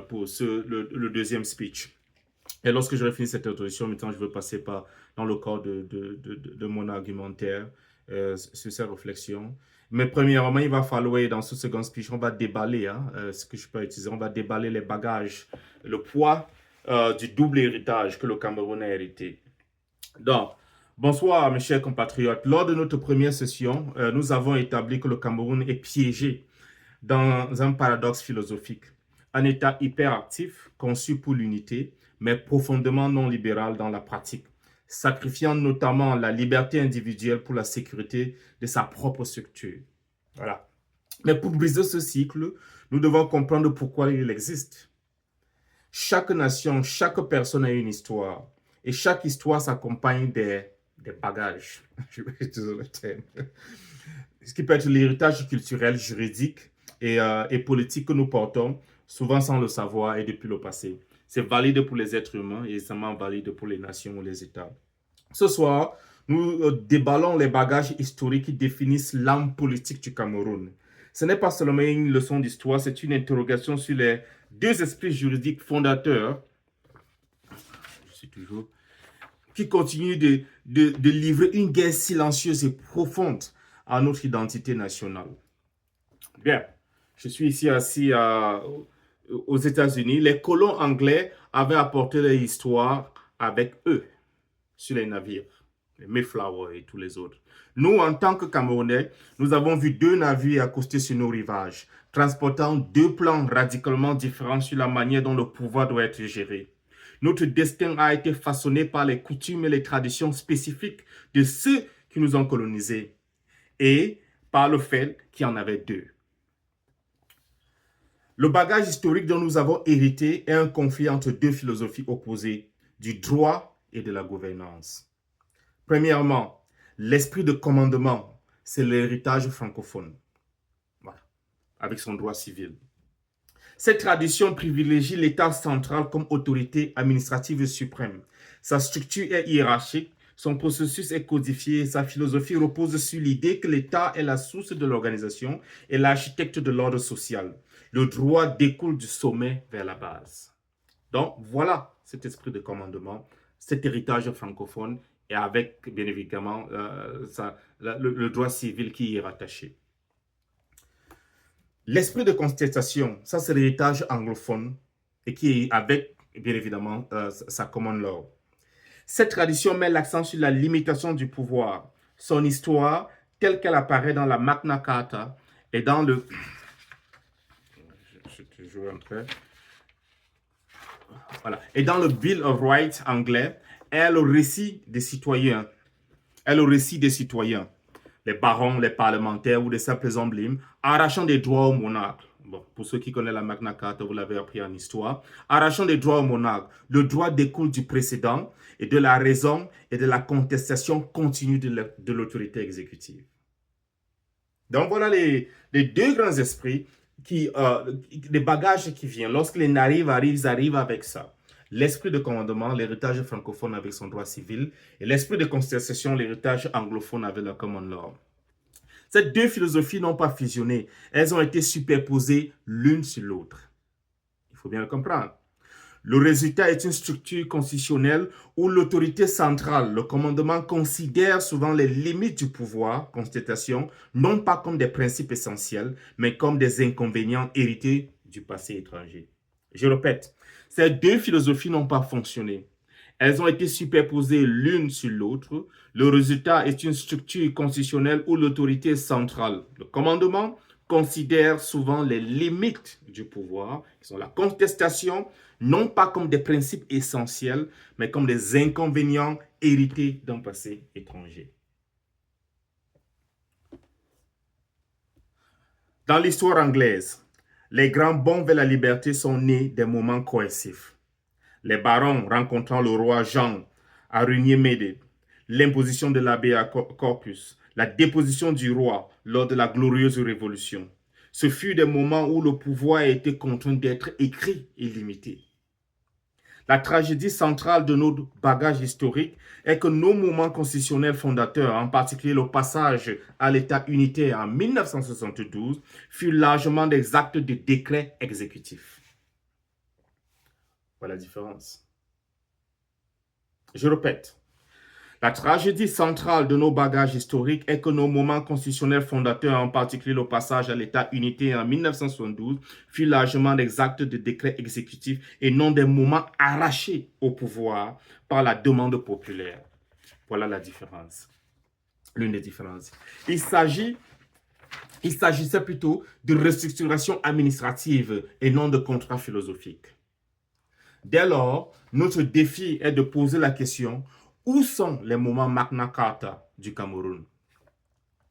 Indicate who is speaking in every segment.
Speaker 1: pour le deuxième speech. Et lorsque j'aurai fini cette introduction, maintenant je veux passer dans le corps de mon argumentaire sur ces réflexions. Mais premièrement, il va falloir, dans ce second speech, on va déballer, ce que je peux utiliser, on va déballer les bagages, le poids du double héritage que le Cameroun a hérité. Donc, bonsoir mes chers compatriotes. Lors de notre première session, nous avons établi que le Cameroun est piégé dans un paradoxe philosophique. Un État hyperactif, conçu pour l'unité, mais profondément non libéral dans la pratique, sacrifiant notamment la liberté individuelle pour la sécurité de sa propre structure. Voilà. Mais pour briser ce cycle, nous devons comprendre pourquoi il existe. Chaque nation, chaque personne a une histoire. Et chaque histoire s'accompagne des bagages. Je vais utiliser le terme. Ce qui peut être l'héritage culturel, juridique et politique que nous portons, souvent sans le savoir et depuis le passé. C'est valide pour les êtres humains et extrêmement valide pour les nations ou les États. Ce soir, nous déballons les bagages historiques qui définissent l'âme politique du Cameroun. Ce n'est pas seulement une leçon d'histoire, c'est une interrogation sur les deux esprits juridiques fondateurs, qui continuent de livrer une guerre silencieuse et profonde à notre identité nationale. Bien, je suis ici assis aux États-Unis. Les colons anglais avaient apporté leur histoire avec eux sur les navires, les Mayflower et tous les autres. Nous, en tant que Camerounais, nous avons vu deux navires accoster sur nos rivages, transportant deux plans radicalement différents sur la manière dont le pouvoir doit être géré. Notre destin a été façonné par les coutumes et les traditions spécifiques de ceux qui nous ont colonisés et par le fait qu'il y en avait deux. Le bagage historique dont nous avons hérité est un conflit entre deux philosophies opposées, du droit et de la gouvernance. Premièrement, l'esprit de commandement, c'est l'héritage francophone, voilà, avec son droit civil. Cette tradition privilégie l'État central comme autorité administrative suprême. Sa structure est hiérarchique, son processus est codifié et sa philosophie repose sur l'idée que l'État est la source de l'organisation et l'architecte de l'ordre social. Le droit découle du sommet vers la base. Donc, voilà cet esprit de commandement, cet héritage francophone et avec, bien évidemment, le droit civil qui y est rattaché. L'esprit de contestation, ça c'est l'héritage anglophone et qui est avec, bien évidemment, sa common law. Cette tradition met l'accent sur la limitation du pouvoir. Son histoire, telle qu'elle apparaît dans la Magna Carta et dans le... Je suis toujours en train... Voilà. Et dans le Bill of Rights anglais, est le récit des citoyens. Les barons, les parlementaires ou les simples hommes libres, arrachant des droits au monarque. Bon, pour ceux qui connaissent la Magna Carta, vous l'avez appris en histoire. Arrachant des droits au monarque. Le droit découle du précédent et de la raison et de la contestation continue de l'autorité exécutive. Donc voilà les deux grands esprits, les bagages qui viennent. Lorsque les arrivent, ils arrivent avec ça. L'esprit de commandement, l'héritage francophone avec son droit civil, et l'esprit de contestation, l'héritage anglophone avec la common law. Ces deux philosophies n'ont pas fusionné, elles ont été superposées l'une sur l'autre. Il faut bien le comprendre. Le résultat est une structure constitutionnelle où l'autorité centrale, le commandement, considère souvent les limites du pouvoir, contestation, non pas comme des principes essentiels, mais comme des inconvénients hérités du passé étranger. Je répète, ces deux philosophies n'ont pas fonctionné. Elles ont été superposées l'une sur l'autre. Le résultat est une structure constitutionnelle où l'autorité centrale, le commandement, considère souvent les limites du pouvoir, qui sont la contestation, non pas comme des principes essentiels, mais comme des inconvénients hérités d'un passé étranger. Dans l'histoire anglaise, les grands bonds vers la liberté sont nés des moments coercifs. Les barons rencontrant le roi Jean à Runier-Médé, l'imposition de l'abbé Corpus, la déposition du roi lors de la glorieuse Révolution. Ce fut des moments où le pouvoir a été contraint d'être écrit et limité. La tragédie centrale de notre bagage historique est que nos moments constitutionnels fondateurs, en particulier le passage à l'État unitaire en 1972, furent largement des actes de décret exécutif. Voilà la différence. Je répète, la tragédie centrale de nos bagages historiques est que nos moments constitutionnels fondateurs, en particulier le passage à l'État-unité en 1972, fut largement des actes de décret exécutif et non des moments arrachés au pouvoir par la demande populaire. Voilà la différence. L'une des différences. Il s'agissait plutôt de restructuration administrative et non de contrat philosophique. Dès lors, notre défi est de poser la question: où sont les moments Magna Carta du Cameroun?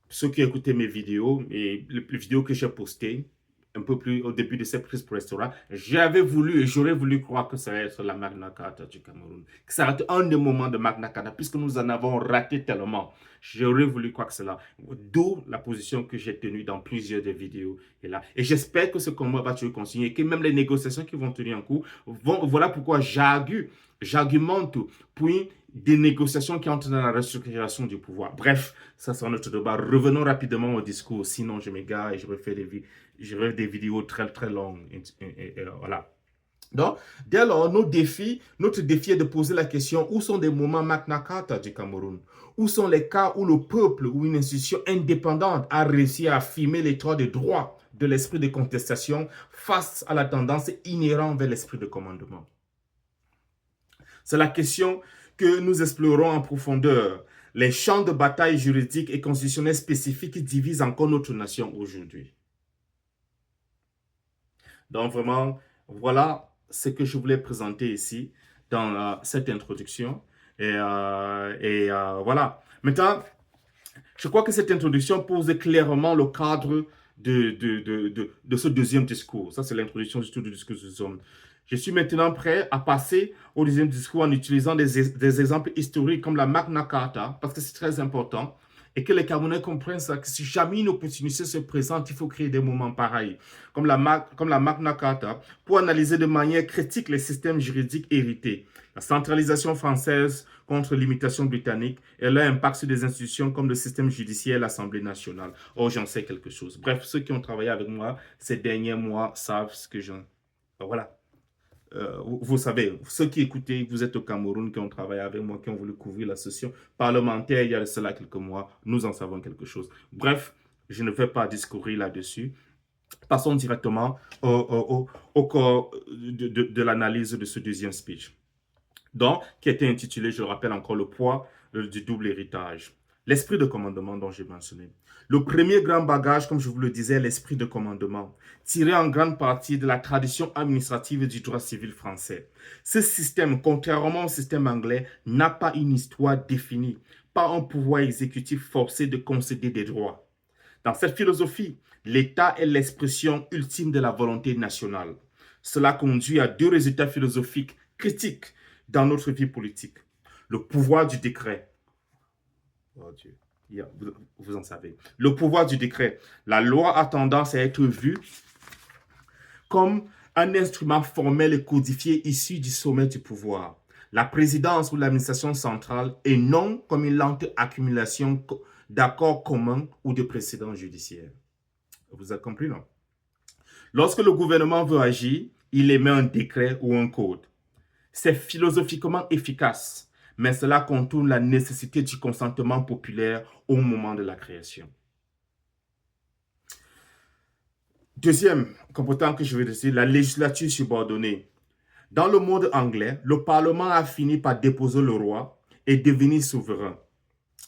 Speaker 1: Ceux qui écoutaient mes vidéos et les vidéos que j'ai postées un peu plus au début de cette prise pour restaurant, j'avais voulu et j'aurais voulu croire que ça allait être la Magna Carta du Cameroun, que ça allait être un des moments de Magna Carta, puisque nous en avons raté tellement. J'aurais voulu croire que c'est là. D'où la position que j'ai tenue dans plusieurs des vidéos. Et j'espère que ce combat va toujours continuer et que même les négociations qui vont tenir en cours voilà pourquoi j'argumente pour des négociations qui entrent dans la restructuration du pouvoir. Bref, ça c'est notre débat. Revenons rapidement au discours, sinon je m'égare et je refais des vidéos très très longues. Voilà. Donc, dès lors, notre défi est de poser la question: où sont des moments Magna Carta du Cameroun? Où sont les cas où le peuple ou une institution indépendante a réussi à affirmer les droits de droit de l'esprit de contestation face à la tendance inhérente vers l'esprit de commandement? C'est la question que nous explorons en profondeur. Les champs de bataille juridiques et constitutionnels spécifiques divisent encore notre nation aujourd'hui. Donc vraiment, voilà ce que je voulais présenter ici dans cette introduction. Voilà. Maintenant, je crois que cette introduction pose clairement le cadre de ce deuxième discours. Ça, c'est l'introduction du discours de Zone. Je suis maintenant prêt à passer au deuxième discours en utilisant des exemples historiques comme la Magna Carta, parce que c'est très important, et que les Camerounais comprennent ça, que si jamais une opportunité se présente, il faut créer des moments pareils, comme la Magna Carta, pour analyser de manière critique les systèmes juridiques hérités, la centralisation française contre l'imitation britannique et leur impact sur des institutions comme le système judiciaire et l'Assemblée nationale. Oh, j'en sais quelque chose. Bref, ceux qui ont travaillé avec moi ces derniers mois savent ce que j'en... Voilà. Vous savez, ceux qui écoutez, vous êtes au Cameroun, qui ont travaillé avec moi, qui ont voulu couvrir la session parlementaire il y a de cela quelques mois, nous en savons quelque chose. Bref, je ne vais pas discourir là-dessus. Passons directement au corps de l'analyse de ce deuxième speech. Donc, qui était intitulé, je le rappelle encore, le poids du double héritage. L'esprit de commandement dont j'ai mentionné. Le premier grand bagage, comme je vous le disais, l'esprit de commandement, tiré en grande partie de la tradition administrative du droit civil français. Ce système, contrairement au système anglais, n'a pas une histoire définie, pas un pouvoir exécutif forcé de concéder des droits. Dans cette philosophie, l'État est l'expression ultime de la volonté nationale. Cela conduit à deux résultats philosophiques critiques dans notre vie politique. Le pouvoir du décret. Oh Dieu, vous en savez. Le pouvoir du décret. La loi a tendance à être vue comme un instrument formel et codifié issu du sommet du pouvoir. La présidence ou l'administration centrale et non comme une lente accumulation d'accords communs ou de précédents judiciaires. Vous avez compris, non? Lorsque le gouvernement veut agir, il émet un décret ou un code. C'est philosophiquement efficace, mais cela contourne la nécessité du consentement populaire au moment de la création. Deuxième comportement que je vais dire, la législature subordonnée. Dans le monde anglais, le Parlement a fini par déposer le roi et devenir souverain.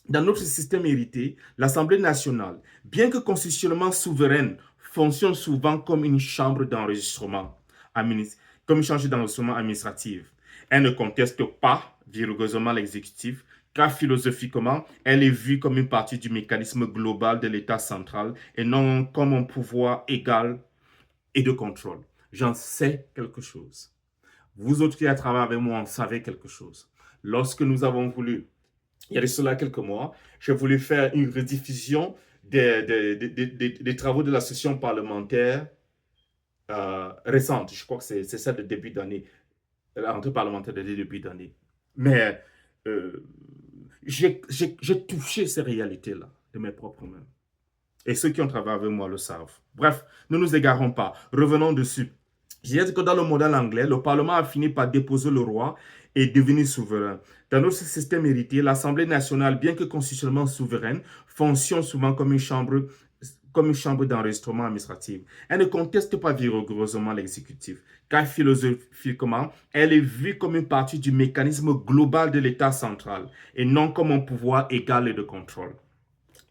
Speaker 1: Dans notre système hérité, l'Assemblée nationale, bien que constitutionnellement souveraine, fonctionne souvent comme une chambre d'enregistrement administrative. Elle ne conteste pas vigoureusement l'exécutif, car philosophiquement, elle est vue comme une partie du mécanisme global de l'État central et non comme un pouvoir égal et de contrôle. J'en sais quelque chose. Vous autres qui avez travaillé avec moi en savez quelque chose. Lorsque nous avons voulu, il y a de cela quelques mois, j'ai voulu faire une rediffusion des travaux de la session parlementaire récente. Je crois que c'est celle de début d'année, la rentrée parlementaire de début d'année. Mais j'ai touché ces réalités-là de mes propres mains. Et ceux qui ont travaillé avec moi le savent. Bref, ne nous égarons pas. Revenons dessus. C'est-à-dire que dans le modèle anglais, le Parlement a fini par déposer le roi et devenir souverain. Dans notre système héritier, l'Assemblée nationale, bien que constitutionnellement souveraine, fonctionne souvent comme une chambre d'enregistrement administrative. Elle ne conteste pas vigoureusement l'exécutif, car philosophiquement, elle est vue comme une partie du mécanisme global de l'État central et non comme un pouvoir égal et de contrôle.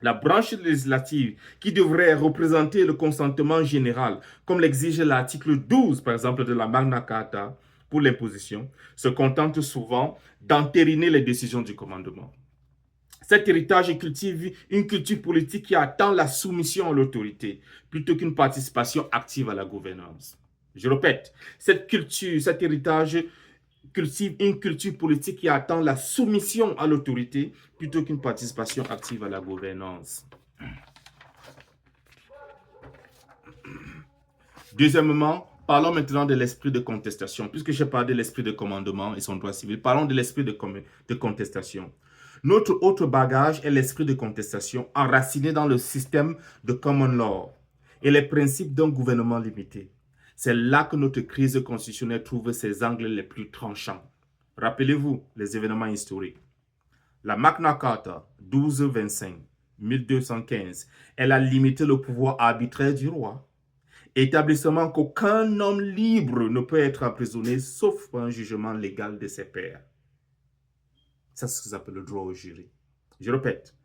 Speaker 1: La branche législative qui devrait représenter le consentement général, comme l'exige l'article 12, par exemple, de la Magna Carta pour l'imposition, se contente souvent d'entériner les décisions du commandement. Cet héritage cultive une culture politique qui attend la soumission à l'autorité plutôt qu'une participation active à la gouvernance. Je répète, cet héritage cultive une culture politique qui attend la soumission à l'autorité plutôt qu'une participation active à la gouvernance. Deuxièmement, parlons maintenant de l'esprit de contestation. Puisque j'ai parlé de l'esprit de commandement et son droit civil, parlons de l'esprit de contestation. Notre autre bagage est l'esprit de contestation enraciné dans le système de common law et les principes d'un gouvernement limité. C'est là que notre crise constitutionnelle trouve ses angles les plus tranchants. Rappelez-vous les événements historiques. La Magna Carta 1225 1215, elle a limité le pouvoir arbitraire du roi, établissement qu'aucun homme libre ne peut être emprisonné sauf par un jugement légal de ses pairs. Ça, c'est ce que s'appelle le droit au jury. Je répète,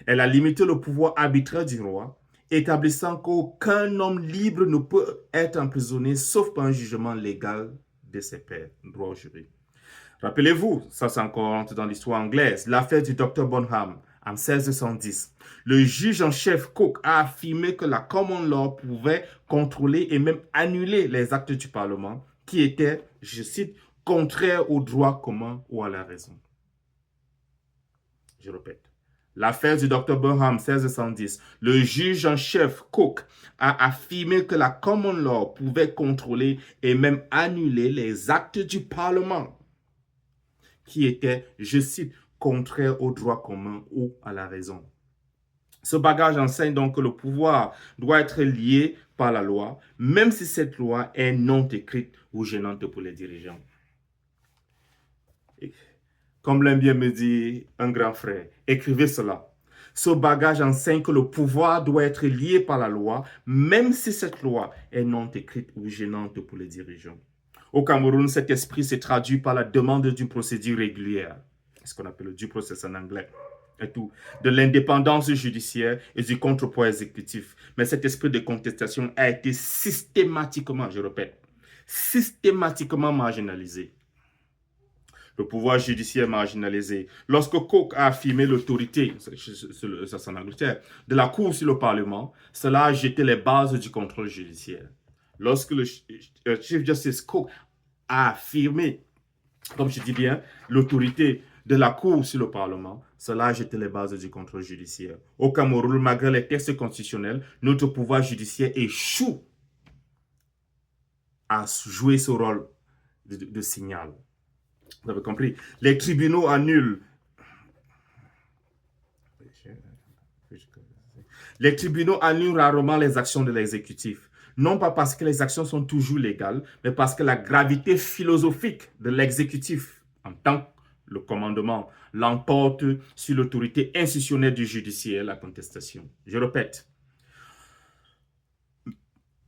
Speaker 1: elle a limité le pouvoir arbitraire du roi, établissant qu'aucun homme libre ne peut être emprisonné sauf par un jugement légal de ses pairs. Droit au jury. Rappelez-vous, ça c'est encore dans l'histoire anglaise, l'affaire du Dr Bonham en 1610. Le juge en chef Coke a affirmé que la common law pouvait contrôler et même annuler les actes du Parlement qui étaient, je cite, contraires au droit commun ou à la raison. Je répète. L'affaire du Dr Bonham 1610, le juge en chef Coke a affirmé que la common law pouvait contrôler et même annuler les actes du Parlement qui était, je cite, contraire au droit commun ou à la raison. Ce bagage enseigne donc que le pouvoir doit être lié par la loi, même si cette loi est non écrite ou gênante pour les dirigeants. Et comme l'aime bien me dit un grand frère, écrivez cela. Ce bagage enseigne que le pouvoir doit être lié par la loi, même si cette loi est non écrite ou gênante pour les dirigeants. Au Cameroun, cet esprit se traduit par la demande d'une procédure régulière, ce qu'on appelle le due process en anglais, et tout, de l'indépendance judiciaire et du contrepoids exécutif. Mais cet esprit de contestation a été systématiquement, je répète, systématiquement marginalisé. Le pouvoir judiciaire marginalisé. Lorsque Coke a affirmé l'autorité, ça c'est en Angleterre, de la Cour sur le Parlement, cela a jeté les bases du contrôle judiciaire. Lorsque le Chief Justice Coke a affirmé, comme je dis bien, l'autorité de la Cour sur le Parlement, cela a jeté les bases du contrôle judiciaire. Au Cameroun, malgré les textes constitutionnels, notre pouvoir judiciaire échoue à jouer ce rôle de signal. Vous avez compris? Les tribunaux annulent. Les tribunaux annulent rarement les actions de l'exécutif. Non pas parce que les actions sont toujours légales, mais parce que la gravité philosophique de l'exécutif, en tant que le commandement, l'emporte sur l'autorité institutionnelle du judiciaire, la contestation. Je répète.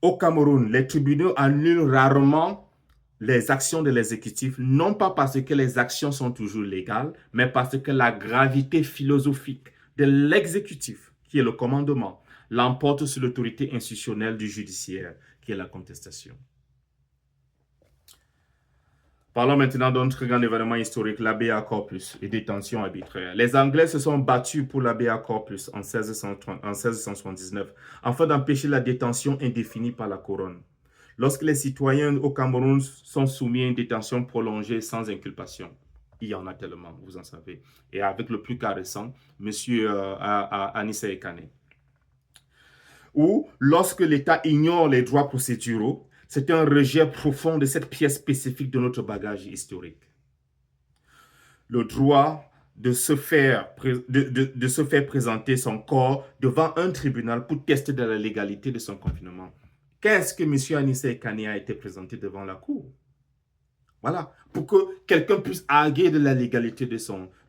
Speaker 1: Au Cameroun, les tribunaux annulent rarement les actions de l'exécutif, non pas parce que les actions sont toujours légales, mais parce que la gravité philosophique de l'exécutif, qui est le commandement, l'emporte sur l'autorité institutionnelle du judiciaire, qui est la contestation. Parlons maintenant d'un très grand événement historique, l'habeas corpus et détention arbitraire. Les Anglais se sont battus pour l'habeas corpus en 1679, afin d'empêcher la détention indéfinie par la couronne. Lorsque les citoyens au Cameroun sont soumis à une détention prolongée sans inculpation, il y en a tellement, vous en savez. Et avec le plus cas récent, M. Anissa Ekane. Ou lorsque l'État ignore les droits procéduraux, c'est un rejet profond de cette pièce spécifique de notre bagage historique. Le droit de se faire présenter son corps devant un tribunal pour tester de la légalité de son confinement. qu'est-ce que M. Anissé Kane a été présenté devant la cour? Voilà, pour que quelqu'un puisse arguer de la légalité de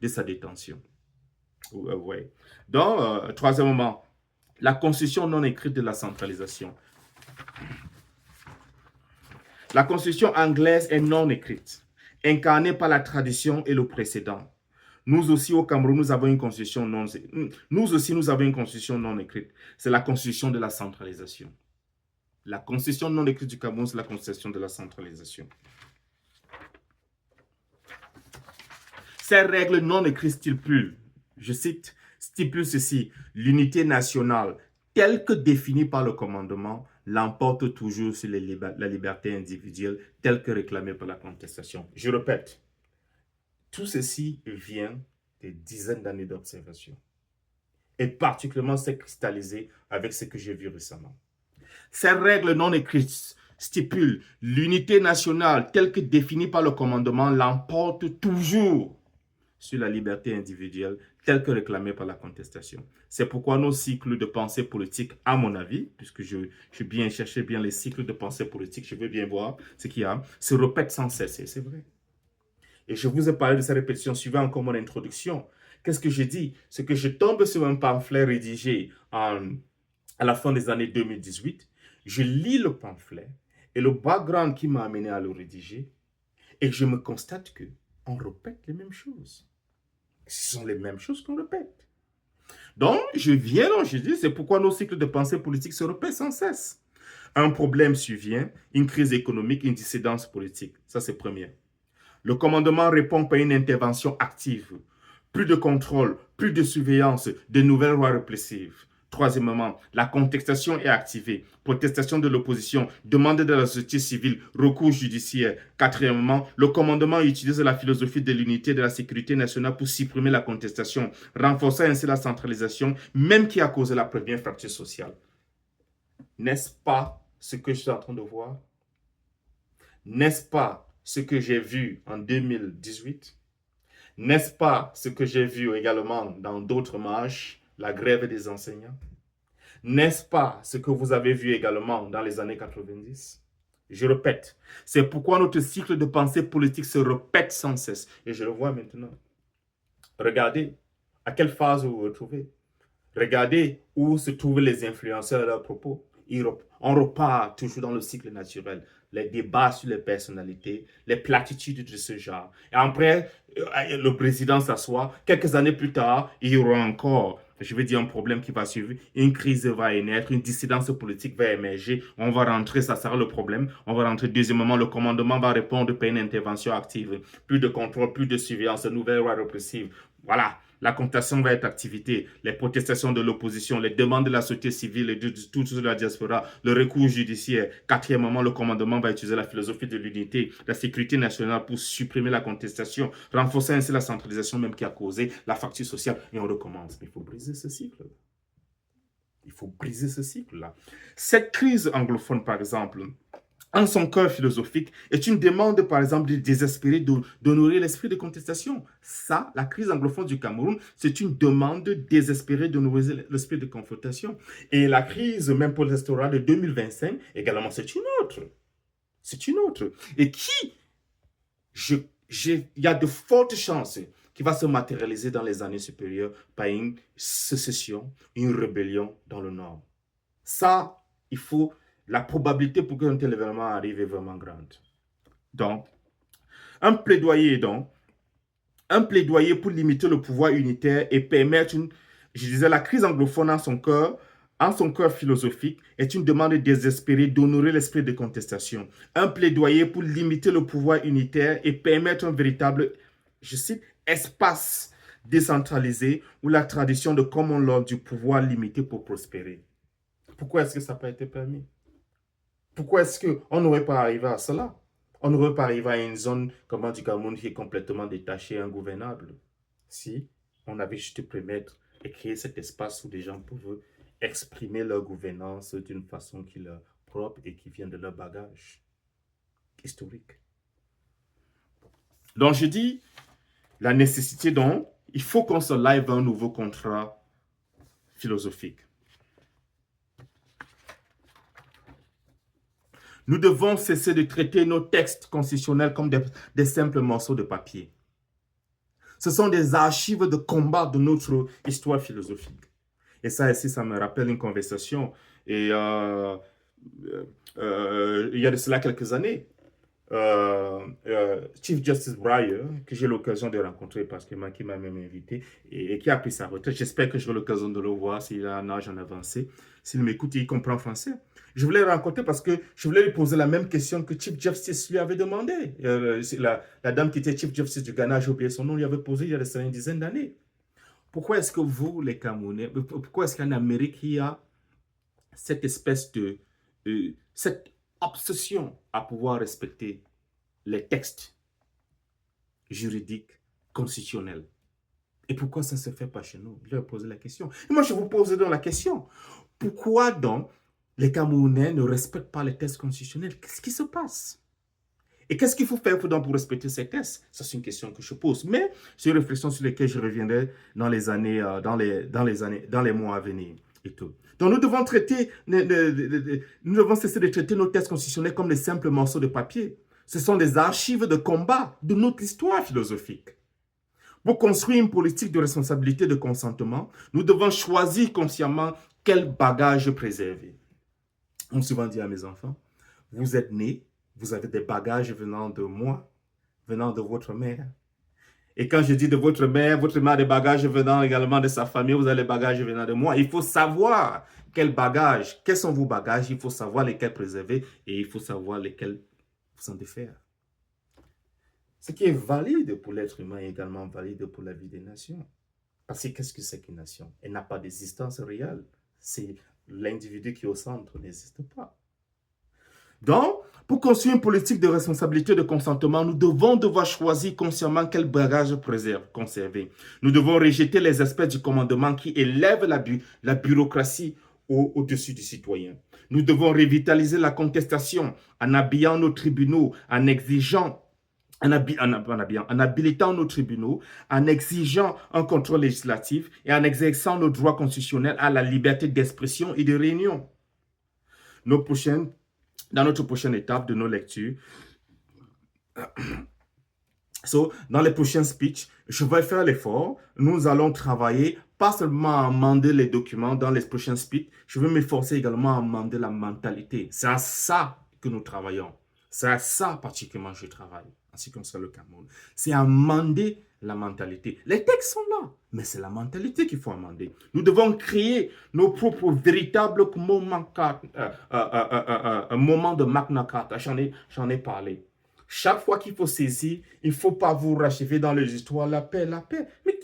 Speaker 1: sa détention. Ouais. Donc, troisièmement, la constitution non écrite de la centralisation. La constitution anglaise est non écrite, incarnée par la tradition et le précédent. Nous aussi, au Cameroun, nous avons une constitution non écrite. C'est la constitution de la centralisation. La constitution non écrite du Cameroun, c'est la constitution de la centralisation. Ces règles non écrites stipulent, je cite, stipule ceci: l'unité nationale, telle que définie par le commandement, l'emporte toujours sur la liberté individuelle, telle que réclamée par la contestation. Je répète, tout ceci vient des dizaines d'années d'observation. Et particulièrement, c'est cristallisé avec ce que j'ai vu récemment. Ces règles non écrites stipulent l'unité nationale, telle que définie par le commandement, l'emporte toujours sur la liberté individuelle telle que réclamée par la contestation. C'est pourquoi nos cycles de pensée politique, à mon avis, puisque je cherché bien les cycles de pensée politique, je veux bien voir ce qu'il y a, se répètent sans cesse, c'est vrai. Et je vous ai parlé de cette répétition suivant encore mon introduction. Qu'est-ce que j'ai dit? C'est que je tombe sur un pamphlet rédigé à la fin des années 2018, je lis le pamphlet et le background qui m'a amené à le rédiger, et je me constate que on répète les mêmes choses. Ce sont les mêmes choses qu'on répète. Donc, je dis, c'est pourquoi nos cycles de pensée politique se répètent sans cesse. Un problème survient, une crise économique, une dissidence politique. Ça, c'est premier. Le commandement répond par une intervention active. Plus de contrôle, plus de surveillance, de nouvelles lois répressives. Troisièmement, la contestation est activée. Protestation de l'opposition, demande de la société civile, recours judiciaire. Quatrièmement, le commandement utilise la philosophie de l'unité de la sécurité nationale pour supprimer la contestation, renforçant ainsi la centralisation, même qui a causé la première fracture sociale. N'est-ce pas ce que je suis en train de voir? N'est-ce pas ce que j'ai vu en 2018? N'est-ce pas ce que j'ai vu également dans d'autres marches, la grève des enseignants? N'est-ce pas ce que vous avez vu également dans les années 90? Je répète, c'est pourquoi notre cycle de pensée politique se répète sans cesse. Et je le vois maintenant. Regardez à quelle phase vous vous retrouvez. Regardez où se trouvent les influenceurs à leurs propos. On repart toujours dans le cycle naturel. Les débats sur les personnalités, les platitudes de ce genre. Et après, le président s'assoit. Quelques années plus tard, il y aura encore, je vais dire, un problème qui va suivre. Une crise va naître, une dissidence politique va émerger. On va rentrer, ça sera le problème. On va rentrer. Deuxièmement, le commandement va répondre par une intervention active. Plus de contrôle, plus de surveillance, nouvelles lois répressives. Voilà. La contestation va être activité, les protestations de l'opposition, les demandes de la société civile et de toute la diaspora, le recours judiciaire. Quatrièmement, le commandement va utiliser la philosophie de l'unité, la sécurité nationale pour supprimer la contestation, renforcer ainsi la centralisation même qui a causé la fracture sociale. Et on recommence. Mais il faut briser ce cycle. Il faut briser ce cycle-là. Cette crise anglophone, par exemple, en son cœur philosophique, est une demande, par exemple, de désespérer d'honorer l'esprit de contestation. Ça, la crise anglophone du Cameroun, c'est une demande désespérée d'honorer l'esprit de confrontation. Et la crise, même post-électorale de 2025, également, c'est une autre. C'est une autre. Et il y a de fortes chances qui va se matérialiser dans les années supérieures par une sécession, une rébellion dans le Nord. Ça, la probabilité pour qu'un tel événement arrive est vraiment grande. Donc, un plaidoyer pour limiter le pouvoir unitaire et permettre la crise anglophone en son cœur philosophique est une demande désespérée d'honorer l'esprit de contestation. Un plaidoyer pour limiter le pouvoir unitaire et permettre un véritable, je cite, espace décentralisé où la tradition de common law du pouvoir limité pour prospérer. Pourquoi est-ce que ça n'a pas été permis? Pourquoi est-ce qu'on n'aurait pas arrivé à cela? On n'aurait pas arrivé à une zone comme du Cameroun qui est complètement détachée et ingouvernable. Si on avait juste permettre et créer cet espace où les gens peuvent exprimer leur gouvernance d'une façon qui leur propre et qui vient de leur bagage historique. Donc je dis, la nécessité donc, il faut qu'on se live vers un nouveau contrat philosophique. Nous devons cesser de traiter nos textes constitutionnels comme des simples morceaux de papier. Ce sont des archives de combat de notre histoire philosophique. Et ça ici, ça me rappelle une conversation. Et il y a de cela quelques années, Chief Justice Breyer, que j'ai l'occasion de rencontrer parce que qui m'a même invité et qui a pris sa retraite. J'espère que j'aurai l'occasion de le voir s'il a un âge en avancé. S'il m'écoute et il comprend français. Je voulais le rencontrer parce que je voulais lui poser la même question que Chief Justice lui avait demandé. La dame qui était Chief Justice du Ghana, j'ai oublié son nom, lui avait posé il y a une dizaine d'années. Pourquoi est-ce que vous, les Camerounais, pourquoi est-ce qu'en Amérique, il y a cette espèce de... cette obsession à pouvoir respecter les textes juridiques, constitutionnels. Et pourquoi ça ne se fait pas chez nous? Je vais poser la question. Et moi, je vous pose donc la question. Pourquoi donc les Camerounais ne respectent pas les textes constitutionnels? Qu'est-ce qui se passe? Et qu'est-ce qu'il faut faire pour respecter ces textes? Ça, c'est une question que je pose. Mais c'est une réflexion sur laquelle je reviendrai dans les années, dans les mois à venir. Et tout. Donc nous devons cesser de traiter nos textes constitutionnels comme des simples morceaux de papier. Ce sont des archives de combat de notre histoire philosophique. Pour construire une politique de responsabilité de consentement, nous devons choisir consciemment quel bagage préserver. On souvent dit à mes enfants, vous êtes nés, vous avez des bagages venant de moi, venant de votre mère. Et quand je dis de votre mère a des bagages venant également de sa famille, vous avez des bagages venant de moi. Il faut savoir quels sont vos bagages, il faut savoir lesquels préserver et il faut savoir lesquels vous en défaire. Ce qui est valide pour l'être humain est également valide pour la vie des nations. Parce que qu'est-ce que c'est qu'une nation? Elle n'a pas d'existence réelle. C'est l'individu qui au centre n'existe pas. Donc, pour construire une politique de responsabilité de consentement, nous devons choisir consciemment quel bagage conserver. Nous devons rejeter les aspects du commandement qui élèvent la bureaucratie au-dessus du citoyen. Nous devons revitaliser la contestation en habillant nos tribunaux, en habilitant nos tribunaux, en exigeant un contrôle législatif et en exerçant nos droits constitutionnels à la liberté d'expression et de réunion. Dans notre prochaine étape de nos lectures, dans les prochains speeches, je vais faire l'effort. Nous allons travailler, pas seulement à amender les documents dans les prochains speeches, je vais m'efforcer également à amender la mentalité. C'est à ça que nous travaillons. C'est à ça particulièrement que je travaille, ainsi comme ça le Cameroun. C'est amender la mentalité. Les textes sont là, mais c'est la mentalité qu'il faut amender. Nous devons créer nos propres véritables moments de Magna Carta. J'en ai parlé. Chaque fois qu'il faut saisir, il ne faut pas vous rachever dans les histoires, la paix, la paix. Mais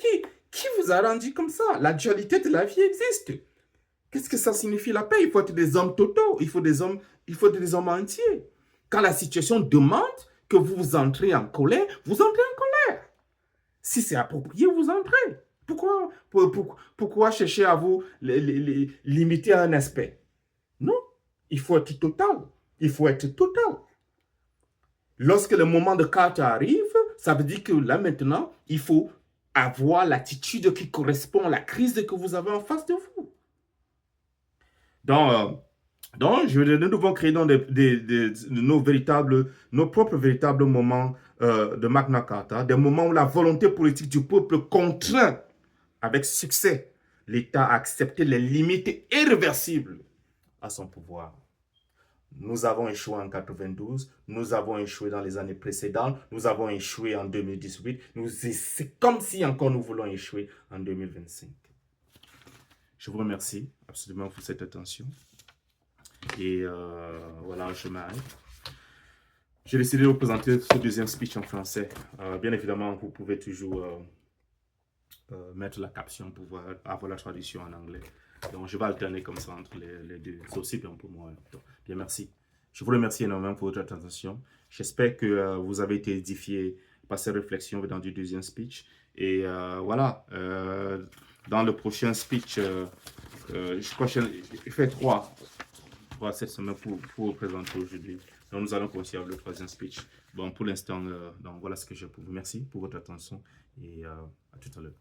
Speaker 1: qui vous a rendu comme ça? La dualité de la vie existe. Qu'est-ce que ça signifie la paix? Il faut être des hommes totaux, il faut être des hommes entiers. Quand la situation demande que vous entrez en colère, vous entrez en colère. Si c'est approprié, vous entrez. Pourquoi chercher à vous limiter à un aspect? Non, il faut être total. Il faut être total. Lorsque le moment de carte arrive, ça veut dire que là maintenant, il faut avoir l'attitude qui correspond à la crise que vous avez en face de vous. Donc nous devons créer nos propres véritables moments de Magna Carta, des moments où la volonté politique du peuple contraint avec succès l'État à accepter les limites irréversibles à son pouvoir. Nous avons échoué en 92, nous avons échoué dans les années précédentes, nous avons échoué en 2018, c'est comme si encore nous voulons échouer en 2025. Je vous remercie absolument pour cette attention. Et voilà, je m'arrête. J'ai décidé de vous présenter ce deuxième speech en français. Bien évidemment, vous pouvez toujours mettre la caption pour avoir la traduction en anglais. Donc, je vais alterner comme ça entre les deux. C'est aussi bien pour moi. Donc, bien, merci. Je vous remercie énormément pour votre attention. J'espère que vous avez été édifiés par ces réflexions dans du deuxième speech. Et voilà, dans le prochain speech, je crois que je fais trois cette semaine pour vous présenter aujourd'hui. Donc, nous allons continuer le troisième speech. Bon, pour l'instant, donc voilà ce que j'ai pour vous. Merci pour votre attention et à tout à l'heure.